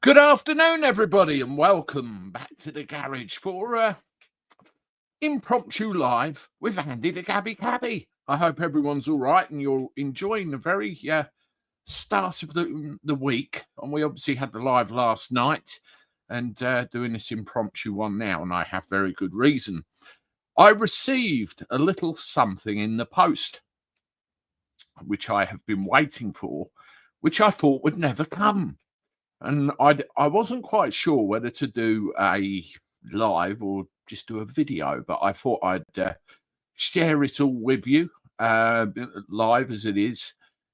Good afternoon, everybody, and welcome back to the garage for Impromptu Live with Andy the Gabby Cabby. I hope everyone's all right and you're enjoying the very start of the week. And we obviously had the live last night and doing this impromptu one now, and I have very good reason. I received a little something in the post, which I have been waiting for, which I thought would never come. And I wasn't quite sure whether to do a live or just do a video, but I thought I'd share it all with you, live as it is,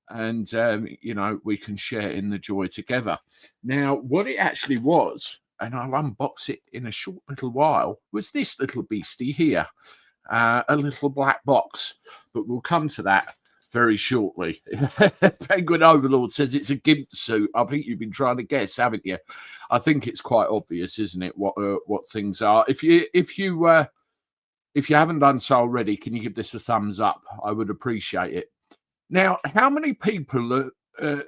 and, we can share in the joy together. Now, what it actually was, and I'll unbox it in a short little while, was this little beastie here, a little black box, but we'll come to that very shortly. Penguin Overlord says it's a GIMP suit. I think you've been trying to guess, haven't you? I think it's quite obvious, isn't it, what things are. If you haven't done so already, can you give this a thumbs up? I would appreciate it. Now, how many people that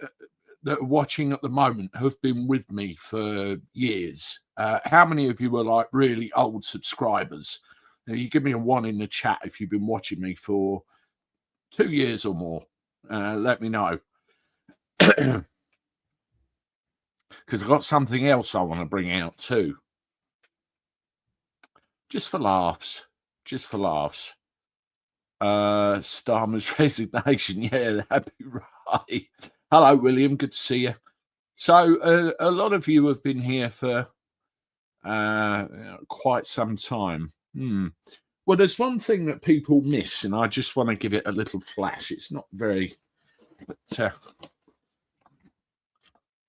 are watching at the moment have been with me for years? How many of you are like really old subscribers? Now, you give me a 1 in the chat if you've been watching me for 2 years or more. Let me know. Because I've got something else I want to bring out too. Just for laughs. Starmer's resignation. Yeah, that'd be right. Hello, William. Good to see you. So a lot of you have been here for quite some time. Well, there's one thing that people miss, and I just want to give it a little flash. It's not very, but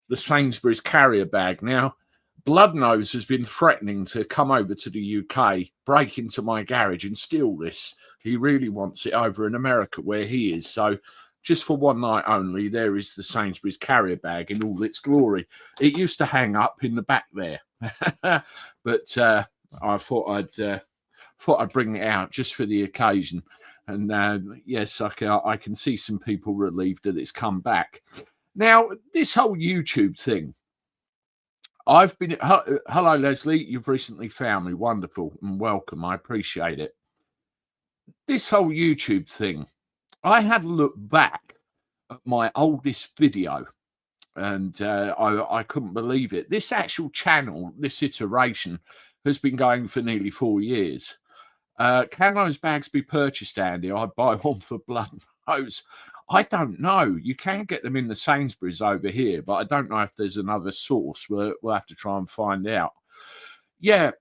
the Sainsbury's carrier bag. Now, Bloodnose has been threatening to come over to the UK, break into my garage and steal this. He really wants it over in America where he is. So just for one night only, there is the Sainsbury's carrier bag in all its glory. It used to hang up in the back there, but I thought I'd bring it out just for the occasion. And yes, I can see some people relieved that it's come back. Now, this whole YouTube thing, I've been... Hello, Leslie. You've recently found me. Wonderful and welcome. I appreciate it. This whole YouTube thing, I had a look back at my oldest video, and I couldn't believe it. This actual channel, this iteration, has been going for nearly 4 years. Can those bags be purchased, Andy? I'd buy one for Bloodnose. I don't know. You can get them in the Sainsbury's over here, but I don't know if there's another source. We'll have to try and find out. Yeah,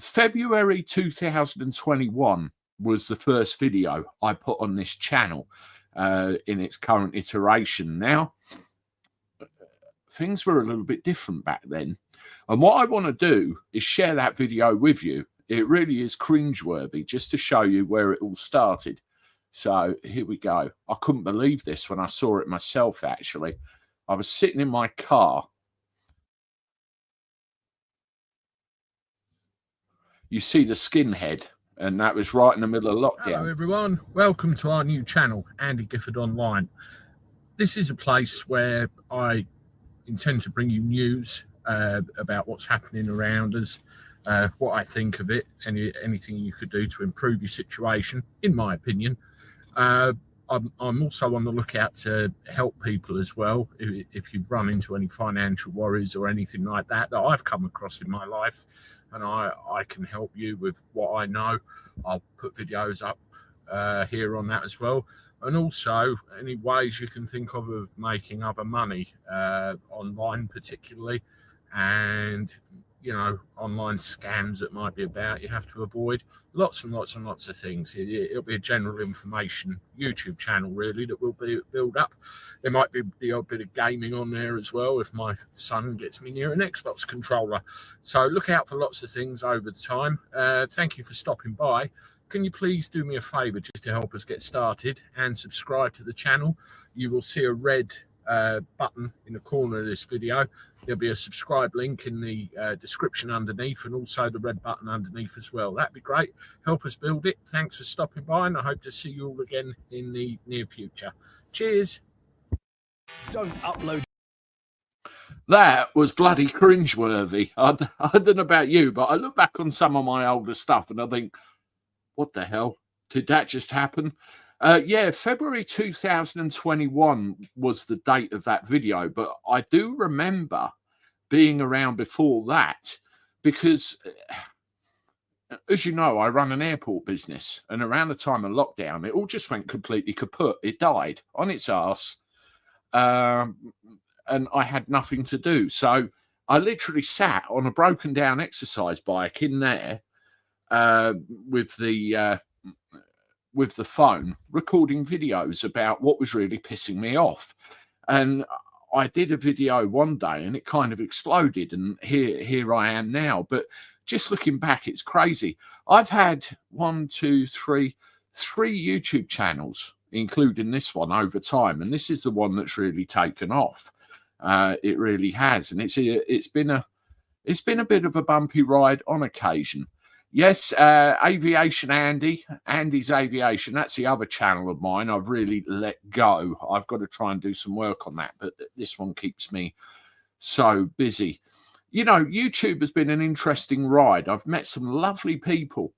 February 2021 was the first video I put on this channel in its current iteration. Now, things were a little bit different back then. And what I want to do is share that video with you. It really is cringeworthy, just to show you where it all started. So here we go. I couldn't believe this when I saw it myself, actually. I was sitting in my car. You see the skinhead, and that was right in the middle of lockdown. Hello, everyone. Welcome to our new channel, Andy Gifford Online. This is a place where I intend to bring you news about what's happening around us, what I think of it, anything you could do to improve your situation, in my opinion. I'm also on the lookout to help people as well. If you've run into any financial worries or anything like that I've come across in my life, and I can help you with what I know. I'll put videos up here on that as well. And also any ways you can think of making other money, online particularly, and online scams that might be about, you have to avoid. Lots and lots and lots of things. It'll be a general information YouTube channel, really, that will build up. There might be the odd bit of gaming on there as well, if my son gets me near an Xbox controller. So look out for lots of things over the time. Thank you for stopping by. Can you please do me a favor just to help us get started and subscribe to the channel? You will see a red button in the corner of this video. There'll be a subscribe link in the description underneath, and also the red button underneath as well. That'd be great. Help us build it. Thanks for stopping by, and I hope to see you all again in the near future. Cheers. Don't upload. That was bloody cringeworthy. I don't know about you, but I look back on some of my older stuff and I think, what the hell? Did that just happen? Yeah, February 2021 was the date of that video, but I do remember being around before that because, as you know, I run an airport business, and around the time of lockdown, it all just went completely kaput. It died on its arse, and I had nothing to do. So I literally sat on a broken down exercise bike in there with the phone, recording videos about what was really pissing me off. And I did a video one day and it kind of exploded, and here I am now. But just looking back, it's crazy. I've had three YouTube channels, including this one, over time, and this is the one that's really taken off. It really has, and it's been a bit of a bumpy ride on occasion. Yes, Aviation Andy's Aviation. That's the other channel of mine. I've really let go. I've got to try and do some work on that, but this one keeps me so busy. You know, YouTube has been an interesting ride. I've met some lovely people.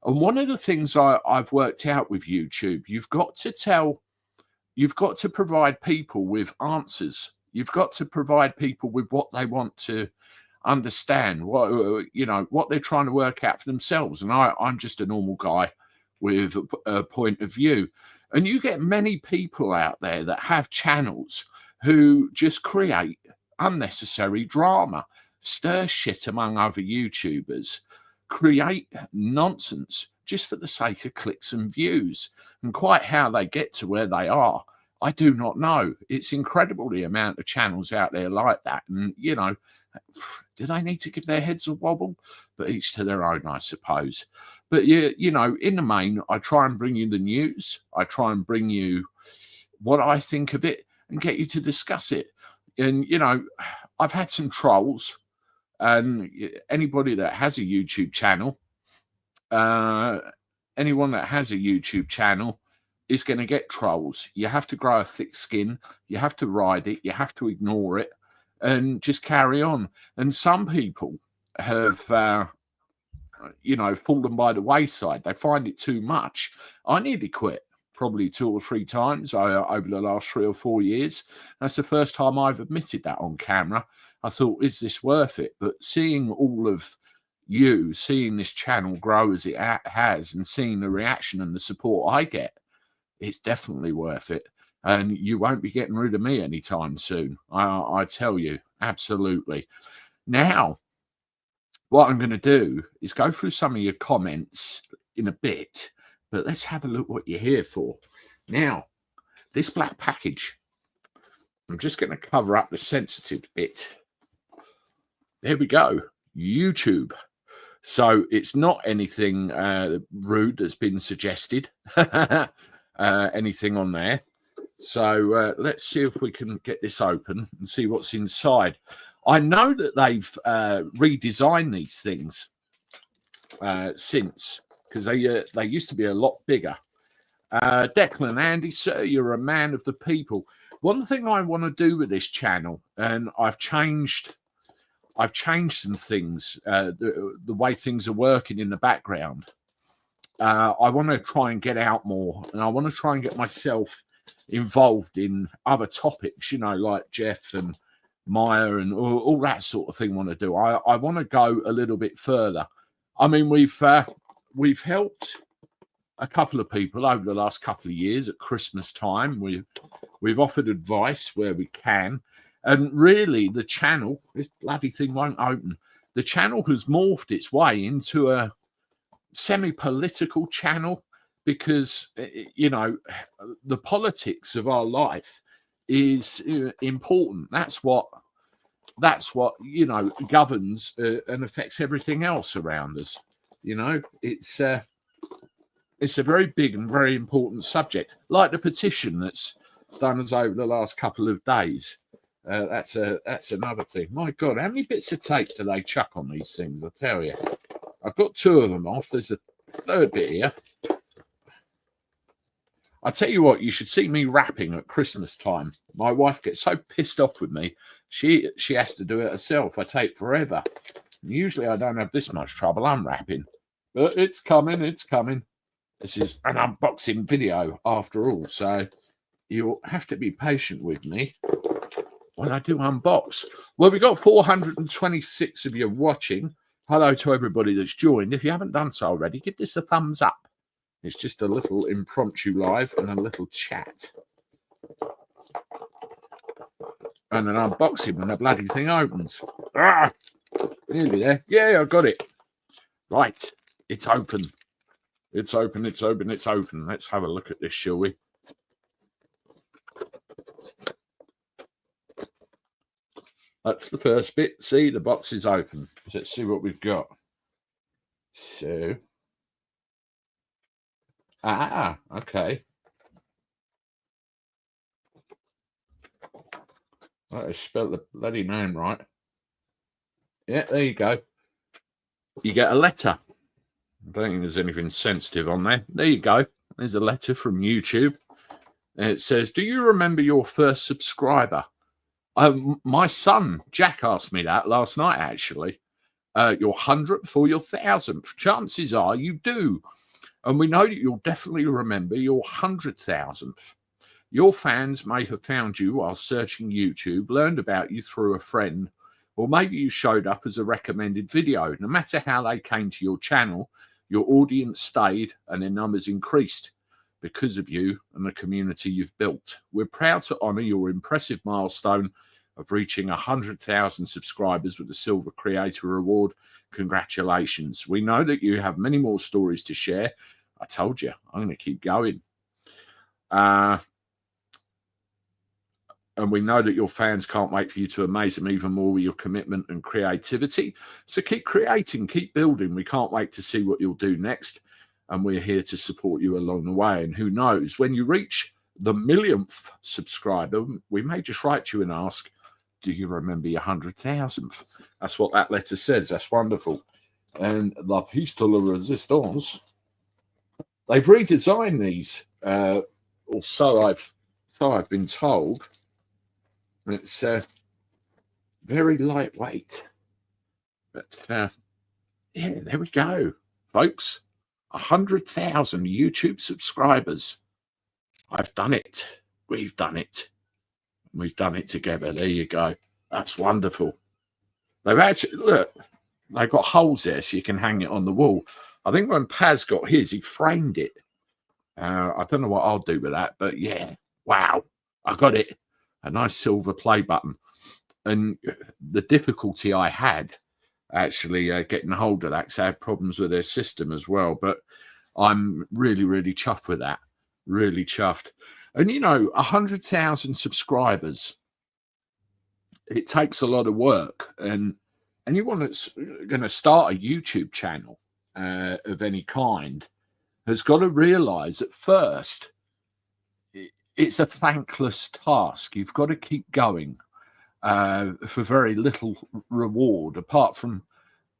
And one of the things I've worked out with YouTube, you've got to provide people with answers. You've got to provide people with what they want to understand, what they're trying to work out for themselves. And I'm just a normal guy with a point of view. And you get many people out there that have channels who just create unnecessary drama, stir shit among other YouTubers, create nonsense just for the sake of clicks and views. And quite how they get to where they are, I do not know. It's incredible the amount of channels out there like that. And, you know, do they need to give their heads a wobble? But each to their own, I suppose. But, you know, in the main, I try and bring you the news. I try and bring you what I think of it and get you to discuss it. And, you know, I've had some trolls. And anybody that has a YouTube channel, anyone that has a YouTube channel is going to get trolls. You have to grow a thick skin. You have to ride it. You have to ignore it and just carry on. And some people have, fallen by the wayside. They find it too much. I nearly quit probably 2 or 3 times over the last 3 or 4 years. That's the first time I've admitted that on camera. I thought, is this worth it? But seeing all of you, seeing this channel grow as it has, and seeing the reaction and the support I get, it's definitely worth it. And you won't be getting rid of me anytime soon. I tell you, absolutely. Now, what I'm going to do is go through some of your comments in a bit, but let's have a look what you're here for. Now, this black package, I'm just going to cover up the sensitive bit. There we go, YouTube. So it's not anything rude that's been suggested, anything on there. So let's see if we can get this open and see what's inside. I know that they've redesigned these things since, because they used to be a lot bigger. Declan, Andy, sir, you're a man of the people. One thing I want to do with this channel, and I've changed some things, the way things are working in the background. I want to try and get out more, and I want to try and get myself involved in other topics, you know, like Jeff and Maya and all that sort of thing. Want to do. I want to go a little bit further. I mean, we've helped a couple of people over the last couple of years at Christmas time. We've offered advice where we can. And really, the channel, this bloody thing won't open. The channel has morphed its way into a semi-political channel because, you know, the politics of our life is important. That's what you know, governs and affects everything else around us. You know, it's a very big and very important subject, like the petition that's done us over the last couple of days. That's another thing. My God, how many bits of tape do they chuck on these things? I tell you, I've got 2 of them off. There's a 3rd bit here. I tell you what, you should see me rapping at Christmas time. My wife gets so pissed off with me She has to do it herself. I take forever. Usually I don't have this much trouble unwrapping, but it's coming. It's coming. This is an unboxing video after all, so you'll have to be patient with me when I do unbox. Well, we've got 426 of you watching. Hello to everybody that's joined. If you haven't done so already, give this a thumbs up. It's just a little impromptu live and a little chat. And an unboxing when the bloody thing opens. Ah! Nearly there. Yeah, I got it. Right. It's open. It's open, it's open, it's open. Let's have a look at this, shall we? That's the first bit. See, the box is open. Let's see what we've got. So. Okay. I spelled the bloody name right. Yeah, there you go. You get a letter. I don't think there's anything sensitive on there. There you go. There's a letter from YouTube. And it says, do you remember your first subscriber? My son, Jack, asked me that last night, actually. Your 100th or your 1000th? Chances are you do. And we know that you'll definitely remember your 100,000th. Your fans may have found you while searching YouTube, learned about you through a friend, or maybe you showed up as a recommended video. No matter how they came to your channel, your audience stayed and their numbers increased because of you and the community you've built. We're proud to honour your impressive milestone of reaching 100,000 subscribers with the Silver Creator Award. Congratulations. We know that you have many more stories to share. I told you, I'm going to keep going. And we know that your fans can't wait for you to amaze them even more with your commitment and creativity. So keep creating, keep building. We can't wait to see what you'll do next. And we're here to support you along the way. And who knows, when you reach the 1,000,000th subscriber, we may just write to you and ask, do you remember your 100,000th? That's what that letter says. That's wonderful. And la pistola resistance. They've redesigned these, or so I've been told. It's very lightweight. But yeah, there we go, folks. 100,000 YouTube subscribers. I've done it. We've done it. We've done it together. There you go. That's wonderful. They've actually, look, they've got holes there so you can hang it on the wall. I think when Paz got his, he framed it. I don't know what I'll do with that, but yeah, wow, I got it. A nice silver play button. And the difficulty I had actually getting hold of that, because I had problems with their system as well. But I'm really, really chuffed with that. Really chuffed. And, you know, 100,000 subscribers, it takes a lot of work. And anyone that's going to start a YouTube channel of any kind has got to realize at first it's a thankless task. You've got to keep going for very little reward, apart from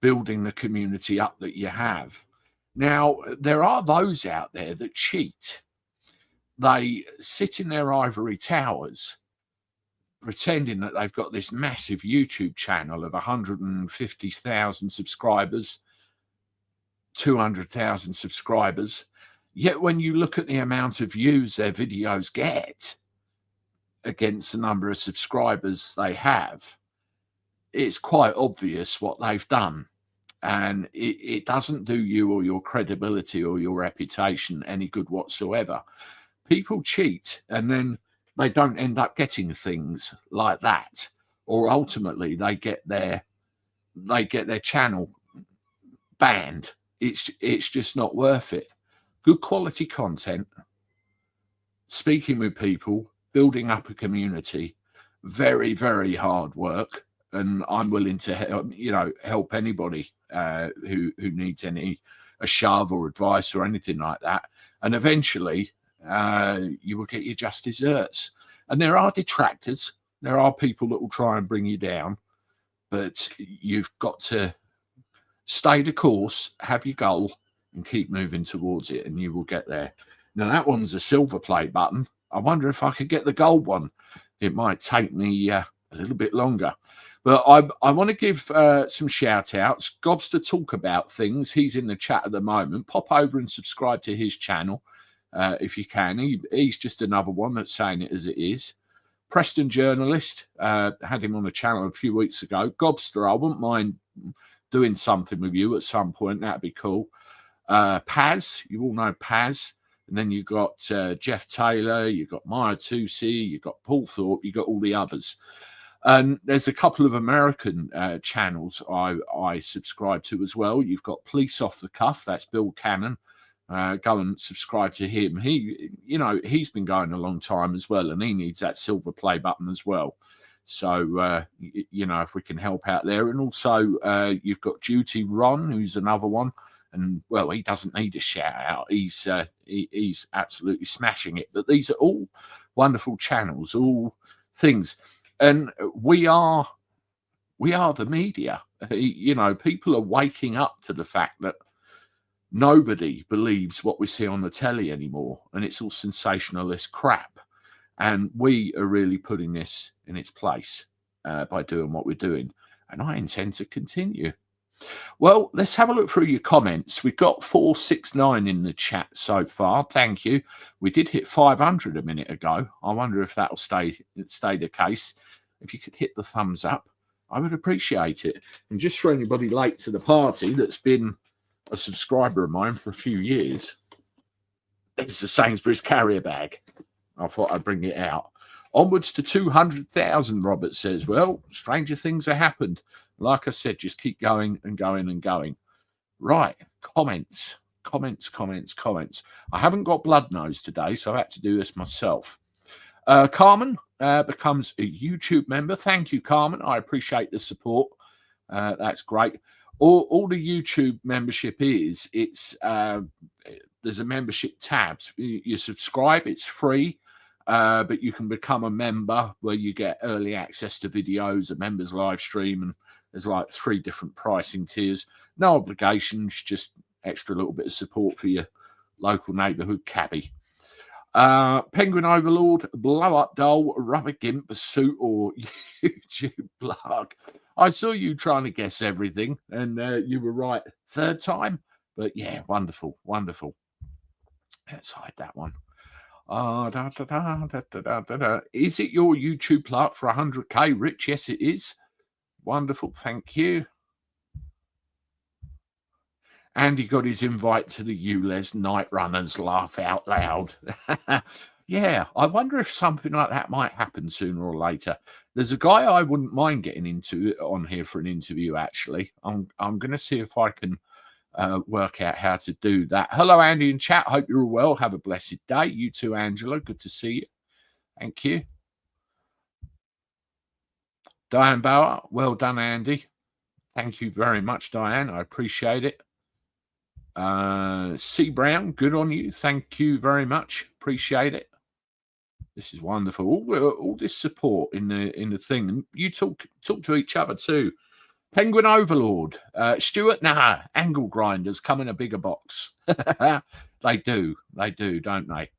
building the community up that you have. Now, there are those out there that cheat. They sit in their ivory towers pretending that they've got this massive YouTube channel of 150,000 subscribers, 200,000 subscribers. Yet when you look at the amount of views their videos get against the number of subscribers they have, it's quite obvious what they've done. And it doesn't do you or your credibility or your reputation any good whatsoever. People cheat and then they don't end up getting things like that. Or ultimately they get their channel banned. It's just not worth it. Good quality content, speaking with people, building up a community, very, very hard work. And I'm willing to help anybody who needs a shove or advice or anything like that. And eventually you will get your just desserts. And there are detractors. There are people that will try and bring you down. But you've got to stay the course, have your goal, and keep moving towards it, and you will get there. Now, that one's a silver play button. I wonder if I could get the gold one. It might take me a little bit longer. But I want to give some shout outs. Gobs to talk about things. He's in the chat at the moment. Pop over and subscribe to his channel if you can. He's just another one that's saying it as it is. Preston Journalist, had him on the channel a few weeks ago. Gobster, I wouldn't mind doing something with you at some point. That'd be cool. Paz, you all know Paz. And then you've got Jeff Taylor, you've got Maya Tusi, you've got Paul Thorpe, you've got all the others. And there's a couple of American channels I subscribe to as well. You've got Police Off the Cuff, that's Bill Cannon. Go and subscribe to him. He's been going a long time as well, and he needs that silver play button as well. So, if we can help out there. And also, you've got Duty Ron, who's another one. And, well, he doesn't need a shout out. He's absolutely smashing it. But these are all wonderful channels, all things. And we are the media. People are waking up to the fact that nobody believes what we see on the telly anymore. And it's all sensationalist crap. And we are really putting this in its place by doing what we're doing. And I intend to continue. Well, let's have a look through your comments. We've got 469 in the chat so far. Thank you. We did hit 500 a minute ago. I wonder if that'll stay the case. If you could hit the thumbs up, I would appreciate it. And just for anybody late to the party that's been a subscriber of mine for a few years, it's the Sainsbury's carrier bag. I thought I'd bring it out. Onwards to 200,000, Robert says. Well, stranger things have happened. Like I said, just keep going and going and going. Right, comments. I haven't got blood nose today, so I had to do this myself. Carmen becomes a YouTube member. Thank you, Carmen. I appreciate the support. That's great. All the YouTube membership is, there's a membership tab. You subscribe, it's free. But you can become a member where you get early access to videos, a members live stream, and there's like 3 different pricing tiers. No obligations, just extra little bit of support for your local neighbourhood cabbie. Penguin Overlord, Blow Up Doll, Rubber Gimp, Suit, or YouTube blog. I saw you trying to guess everything, and you were right 3rd time. But yeah, wonderful. Let's hide that one. Is it your YouTube plug for 100k, Rich? Yes, it is. Wonderful, thank you. Andy got his invite to the ULEZ Night Runners. Laugh out loud. Yeah, I wonder if something like that might happen sooner or later. There's a guy I wouldn't mind getting into on here for an interview, actually. I'm going to see if I can work out how to do that. Hello, Andy in chat. Hope you're all well. Have a blessed day. You too, Angela. Good to see you. Thank you. Diane Bauer. Well done, Andy. Thank you very much, Diane. I appreciate it. C. Brown. Good on you. Thank you very much. Appreciate it. This is wonderful. All this support in the thing. And you talk to each other too. Penguin Overlord, Stuart, Angle Grinders come in a bigger box. They do, don't they?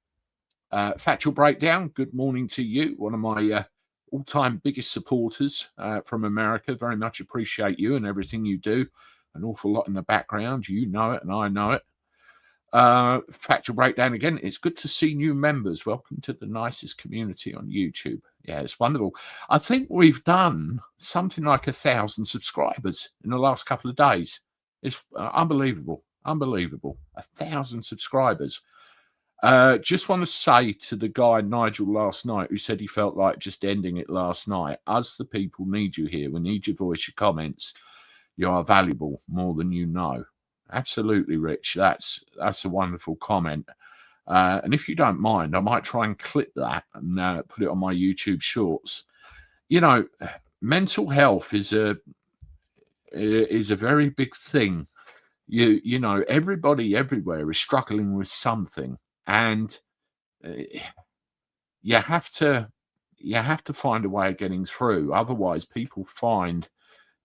Factual Breakdown, good morning to you. One of my all-time biggest supporters from America. Very much appreciate you and everything you do. An awful lot in the background. You know it and I know it. Factual Breakdown again. It's good to see new members. Welcome to the nicest community on YouTube. Yeah, it's wonderful. I think we've done something like 1,000 subscribers in the last couple of days. It's unbelievable. 1,000 subscribers. Just want to say to the guy Nigel last night who said he felt like just ending it last night, us the people need you here. We need your voice, your comments. You are valuable more than you know. Absolutely, Rich. That's a wonderful comment. And if you don't mind, I might try and clip that and put it on my YouTube shorts. Mental health is a very big thing. You know, everybody everywhere is struggling with something, and you have to find a way of getting through. Otherwise, people find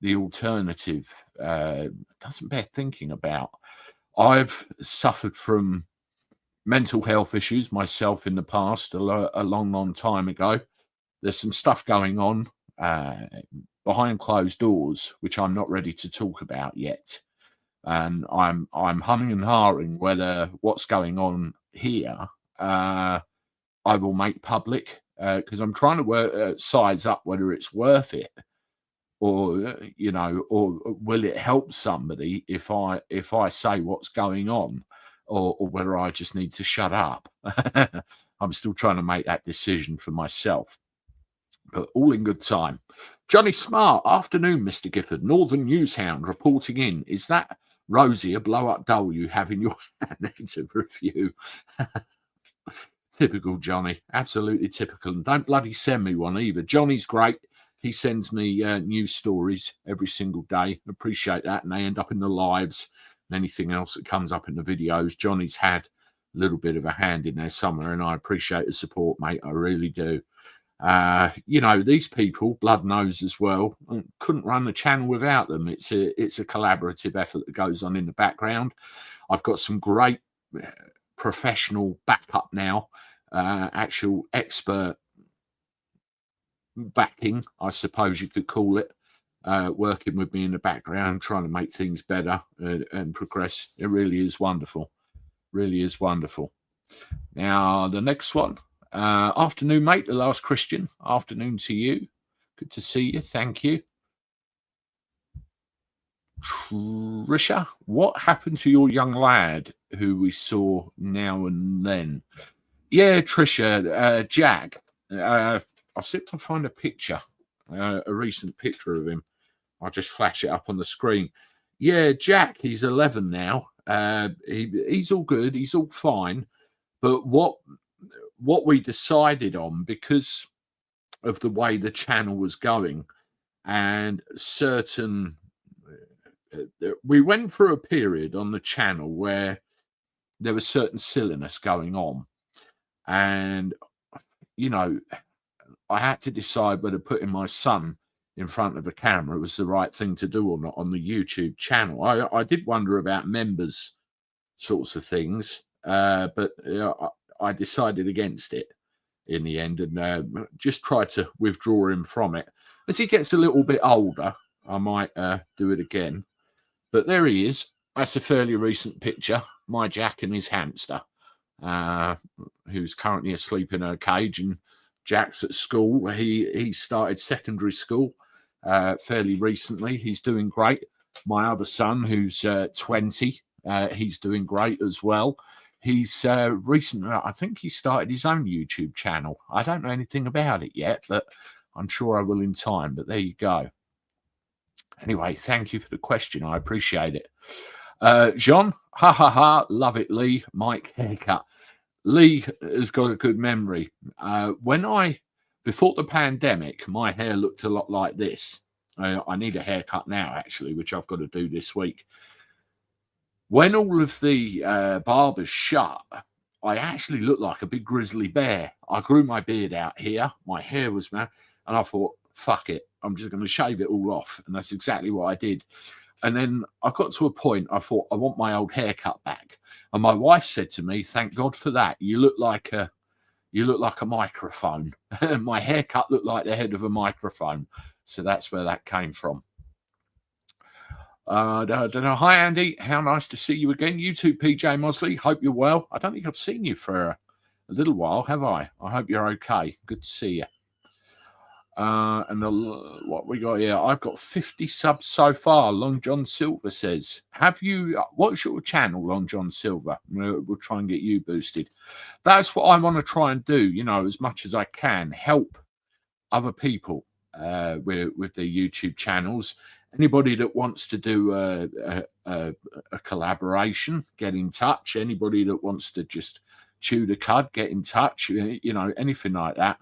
the alternative doesn't bear thinking about. I've suffered from mental health issues myself in the past, a long time ago. There's some stuff going on behind closed doors, which I'm not ready to talk about yet. And I'm humming and hawing whether what's going on here I will make public, because I'm trying to work size up whether it's worth it, or or will it help somebody if I say what's going on, or whether I just need to shut up. I'm still trying to make that decision for myself, but all in good time. Johnny Smart, afternoon, Mr. Gifford. Northern Newshound reporting in. Is that Rosie, a blow-up doll you have in your negative review? Typical Johnny, absolutely typical. And don't bloody send me one either. Johnny's great. He sends me news stories every single day. Appreciate that. And they end up in the lives and anything else that comes up in the videos. Johnny's had a little bit of a hand in there somewhere, and I appreciate the support, mate. I really do. These people, blood knows as well, couldn't run the channel without them. It's a collaborative effort that goes on in the background. I've got some great professional backup now, actual expert backing, I suppose you could call it, working with me in the background, trying to make things better and progress. It really is wonderful. Really is wonderful. Now, the next one. Afternoon, mate. The last Christian. Afternoon to you. Good to see you. Thank you. Trisha, what happened to your young lad who we saw now and then? Yeah, Trisha, Jack. I'll see if I can find a picture, a recent picture of him. I'll just flash it up on the screen. Yeah, Jack, he's 11 now. He's all good. He's all fine. But what we decided on, because of the way the channel was going, and we went through a period on the channel where there was certain silliness going on, and I had to decide whether putting my son in front of a camera was the right thing to do or not on the YouTube channel. I did wonder about members sorts of things, but I decided against it in the end, and just tried to withdraw him from it. As he gets a little bit older, I might do it again. But there he is. That's a fairly recent picture. My Jack and his hamster, who's currently asleep in her cage. And Jack's at school. He started secondary school fairly recently. He's doing great. My other son, who's 20, he's doing great as well. He's recently, I think he started his own YouTube channel. I don't know anything about it yet, but I'm sure I will in time. But there you go. Anyway, thank you for the question. I appreciate it. Jean, ha ha ha, love it, Lee. Mike, haircut. Lee has got a good memory. Before the pandemic, my hair looked a lot like this. I need a haircut now, actually, which I've got to do this week. When all of the barbers shut, I actually looked like a big grizzly bear. I grew my beard out here. My hair was and I thought, fuck it. I'm just going to shave it all off. And that's exactly what I did. And then I got to a point, I thought, I want my old haircut back. And my wife said to me, thank God for that. You look like a microphone. My haircut looked like the head of a microphone. So that's where that came from. I don't know. Hi, Andy. How nice to see you again. You too, PJ Mosley. Hope you're well. I don't think I've seen you for a little while, have I? I hope you're okay. Good to see you. What we got here? I've got 50 subs so far. Long John Silver says, what's your channel, Long John Silver? We'll try and get you boosted. That's what I want to try and do, as much as I can, help other people with their YouTube channels. Anybody that wants to do a collaboration, get in touch. Anybody that wants to just chew the cud, get in touch. Anything like that.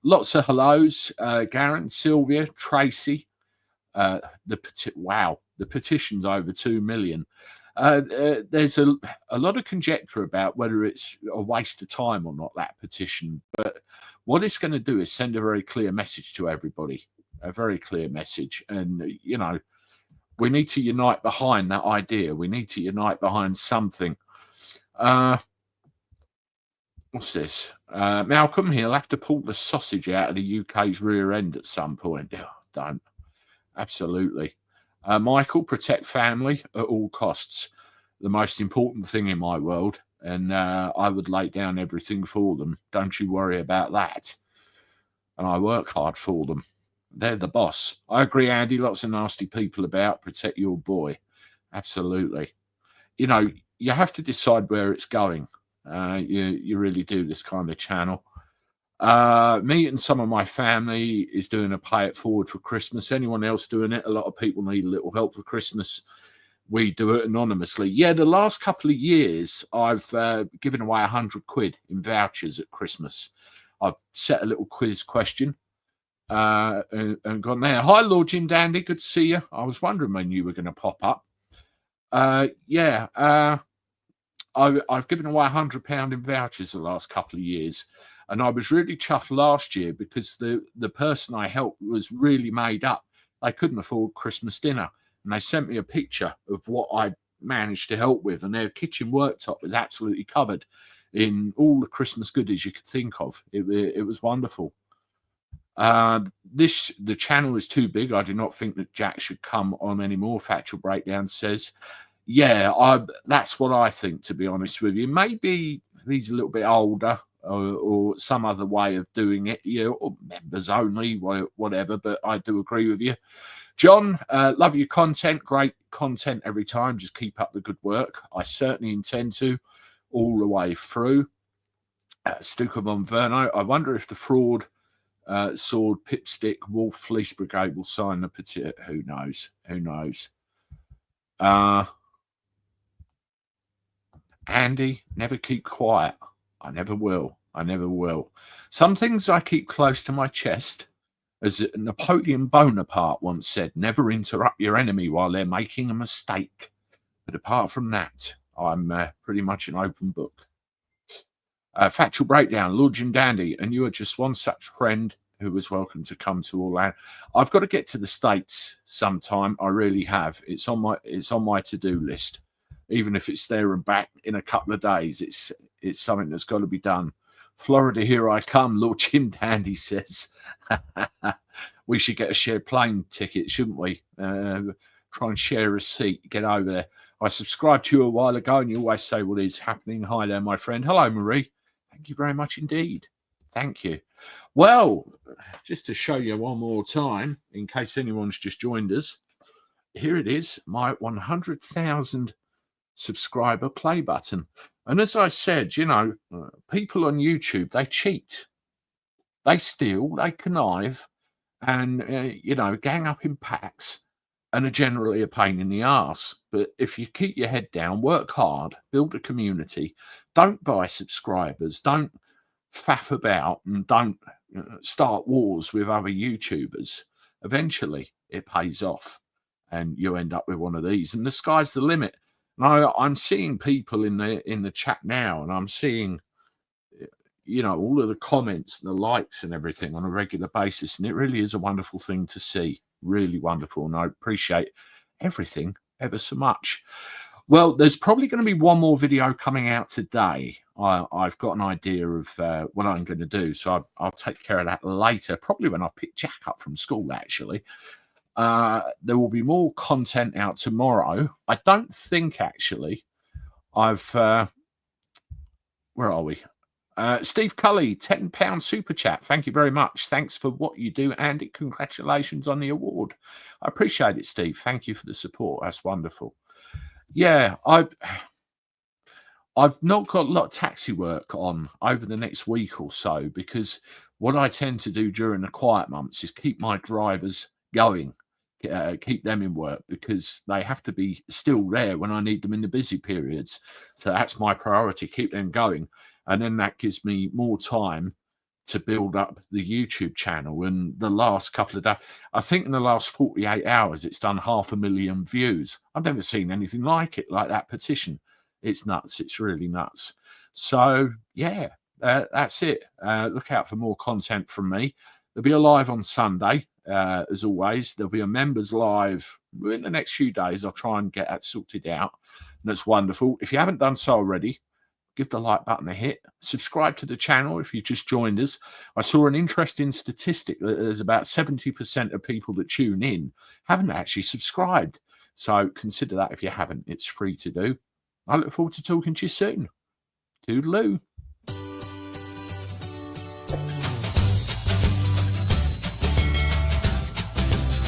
Lots of hellos, Garen, Sylvia, Tracy. The petition's over 2 million. There's a lot of conjecture about whether it's a waste of time or not, that petition. But what it's going to do is send a very clear message to everybody, a very clear message. And, we need to unite behind that idea. We need to unite behind something. What's this? Malcolm, he'll have to pull the sausage out of the UK's rear end at some point. Oh, don't. Absolutely. Michael, protect family at all costs. The most important thing in my world. And I would lay down everything for them. Don't you worry about that. And I work hard for them. They're the boss. I agree, Andy. Lots of nasty people about. Protect your boy. Absolutely. You know, you have to decide where it's going. You really do, this kind of channel. Me and some of my family is doing a pay it forward for Christmas. Anyone else doing it? A lot of people need a little help for Christmas. We do it anonymously. Yeah, the last couple of years, I've given away 100 quid in vouchers at Christmas. I've set a little quiz question and gone there. Hi, Lord Jim Dandy. Good to see you. I was wondering when you were going to pop up. I've given away £100 in vouchers the last couple of years. And I was really chuffed last year because the person I helped was really made up. They couldn't afford Christmas dinner. And they sent me a picture of what I managed to help with. And their kitchen worktop was absolutely covered in all the Christmas goodies you could think of. It was wonderful. The channel is too big. I do not think that Jack should come on anymore. Factual Breakdown says, yeah, that's what I think, to be honest with you. Maybe he's a little bit older or some other way of doing it, or members only, whatever, but I do agree with you. John, love your content. Great content every time. Just keep up the good work. I certainly intend to all the way through. Stuka von Verno, I wonder if the fraud sword, pipstick, wolf, fleece brigade will sign the petition. Who knows? Who knows? Andy, never keep quiet. I never will. I never will. Some things I keep close to my chest. As Napoleon Bonaparte once said, never interrupt your enemy while they're making a mistake. But apart from that, I'm pretty much an open book. Factual Breakdown, Lord Jim Dandy, and you are just one such friend who was welcome to come to Orlando. I've got to get to the States sometime. I really have. It's on my to-do list. Even if it's there and back in a couple of days, it's something that's got to be done. Florida, here I come, Lord Jim Dandy says. We should get a shared plane ticket, shouldn't we? Try and share a seat, get over there. I subscribed to you a while ago, and you always say what is happening. Hi there, my friend. Hello, Marie. Thank you very much indeed. Thank you. Well, just to show you one more time, in case anyone's just joined us, here it is, my 100,000 subscriber play button. And as I said, people on YouTube, they cheat, they steal, they connive, and gang up in packs, and are generally a pain in the arse. But if you keep your head down, work hard, build a community, don't buy subscribers, don't faff about, and don't start wars with other YouTubers, eventually it pays off and you end up with one of these, and the sky's the limit. Now, I'm seeing people in the chat now, and I'm seeing, all of the comments and the likes and everything on a regular basis. And it really is a wonderful thing to see. Really wonderful. And I appreciate everything ever so much. Well, there's probably going to be one more video coming out today. I've got an idea of what I'm going to do. So I'll take care of that later, probably when I pick Jack up from school, actually. There will be more content out tomorrow. I don't think, actually, where are we? Steve Cully, £10 super chat. Thank you very much. Thanks for what you do, Andy. Congratulations on the award. I appreciate it, Steve. Thank you for the support. That's wonderful. Yeah, I've not got a lot of taxi work on over the next week or so, because what I tend to do during the quiet months is keep my drivers going. Keep them in work, because they have to be still there when I need them in the busy periods. So that's my priority, keep them going. And then that gives me more time to build up the YouTube channel. And the last couple of days, I think in the last 48 hours, it's done 500,000 views. I've never seen anything like that petition. It's nuts. It's really nuts. So, yeah, that's it. Look out for more content from me. There'll be a live on Sunday. As always, there'll be a members live in the next few days. I'll try and get that sorted out. And that's wonderful. If you haven't done so already, give the like button a hit. Subscribe to the channel if you just joined us. I saw an interesting statistic that there's about 70% of people that tune in haven't actually subscribed. So consider that if you haven't. It's free to do. I look forward to talking to you soon. Toodaloo.